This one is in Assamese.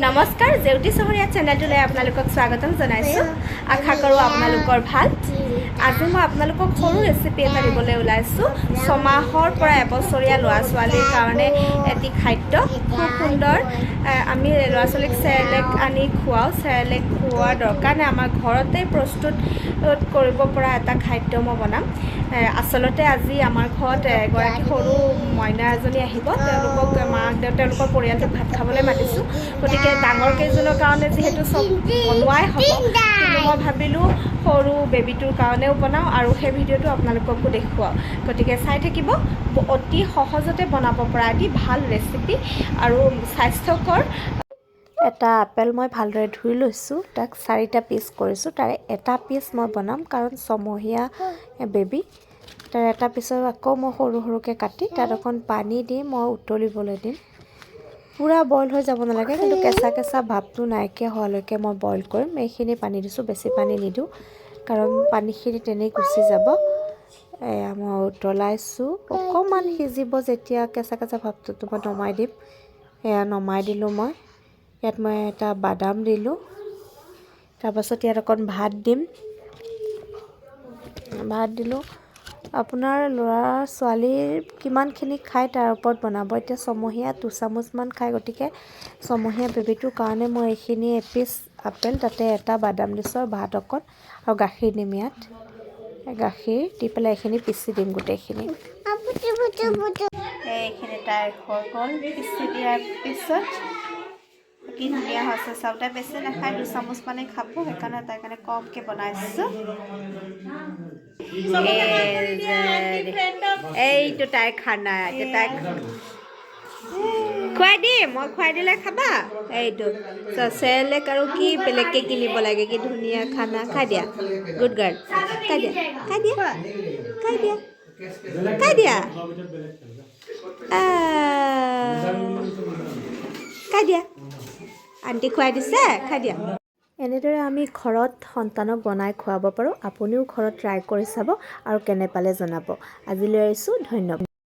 নমস্কাৰ জেউতি চহৰীয়া চেনেলটোলৈ আপোনালোকক স্বাগতম জনাইছোঁ। আশা কৰোঁ আপোনালোকৰ ভাল। আজি মই আপোনালোকক সৰু ৰেচিপি এটা দিবলৈ ওলাইছোঁ। 6 মাহৰ পৰা এবছৰীয়া ল'ৰা ছোৱালীৰ কাৰণে এটি খাদ্য খুব সুন্দৰ। আমি ল'ৰা ছোৱালীক চেৰেলেক আনি খুৱাওঁ। চেৰেলেক খুওৱাৰ দৰকাৰ নাই, আমাৰ ঘৰতে প্ৰস্তুত কৰিব পৰা এটা খাদ্য মই বনাম। আচলতে আজি আমাৰ ঘৰত এগৰাকী সৰু মইনা এজনী আহিব। তেওঁলোকক মাক তেওঁলোকৰ পৰিয়ালটোক ভাত খাবলৈ মাতিছোঁ। গতিকে ডাঙৰ কেইজনৰ কাৰণে যিহেতু চব বনোৱাই হ'ব, কিন্তু মই ভাবিলোঁ সৰু বেবীটোৰ কাৰণেও বনাওঁ আৰু সেই ভিডিঅ'টো আপোনালোককো দেখুৱাওঁ। গতিকে চাই থাকিব। অতি সহজতে বনাব পৰা এটি ভাল ৰেচিপি আৰু স্বাস্থ্যকৰ। এটা আপেল মই ভালদৰে ধুই লৈছোঁ, তাক 4টা পিচ কৰিছোঁ। তাৰে এটা পিচ মই বনাম কাৰণ 6 মহীয়া বেবী। তাৰ এটা পিছত আকৌ মই সৰু সৰুকৈ কাটি তাত অকণ পানী দি মই উতলিবলৈ দিম। পূৰা বইল হৈ যাব নালাগে, কিন্তু কেঁচা কেঁচা ভাৱটো নাইকিয়া হোৱালৈকে মই বইল কৰিম। এইখিনি পানী দিছোঁ, বেছি পানী নিদিওঁ কাৰণ পানীখিনি তেনেই গুচি যাব। এয়া মই উতলাইছোঁ, অকণমান সিজিব। যেতিয়া কেঁচা কেঁচা ভাৱটো মই নমাই দিম। এয়া নমাই দিলোঁ মই। ইয়াত মই এটা বাদাম দিলোঁ। তাৰপাছত ইয়াত অকণ ভাত দিম। ভাত দিলোঁ। আপোনাৰ ল'ৰা ছোৱালীৰ কিমানখিনি খায় তাৰ ওপৰত বনাব। এতিয়া 6 মহীয়া 2 চামুচমান খায়, গতিকে 6 মহীয়া বেবীটোৰ কাৰণে মই এইখিনি এপিচ আপেল, তাতে এটা বাদাম দিছোঁ আৰু ভাত অকণ আৰু গাখীৰ দিম। ইয়াত গাখীৰ দি পেলাই এইখিনি পিচি দিম গোটেইখিনি। এইখিনি তাই হৈ গ'ল পিচি দিয়াৰ পিছত। কি ধুনীয়া হৈছে চাউল। তাই বেছি নাখায়, 2 চামুচ মানে খাব, সেইকাৰণে তাইৰ কাৰণে কমকৈ বনাইছোঁ। এইটো তাইৰ খানা। এতিয়া তাইক খুৱাই দিম, মই খুৱাই দিলে খাবা। এইটো চেৰেলেক আৰু কি বেলেগকৈ কিনিব লাগে। কি ধুনীয়া খানা। খাই দিয়া, গুড গাৰ্ল। খাই দিয়া, খাই দিয়া, খাই দিয়া, খাই দিয়া, খাই দিয়া। আণ্টি খুৱাই দিছে, খাই দিয়া। এনেদৰে আমি ঘৰত সন্তানক বনাই খুৱাব পাৰোঁ। আপুনিও ঘৰত ট্ৰাই কৰি চাব আৰু কেনে পালে জনাব। আজিলৈ আহিছোঁ, ধন্যবাদ।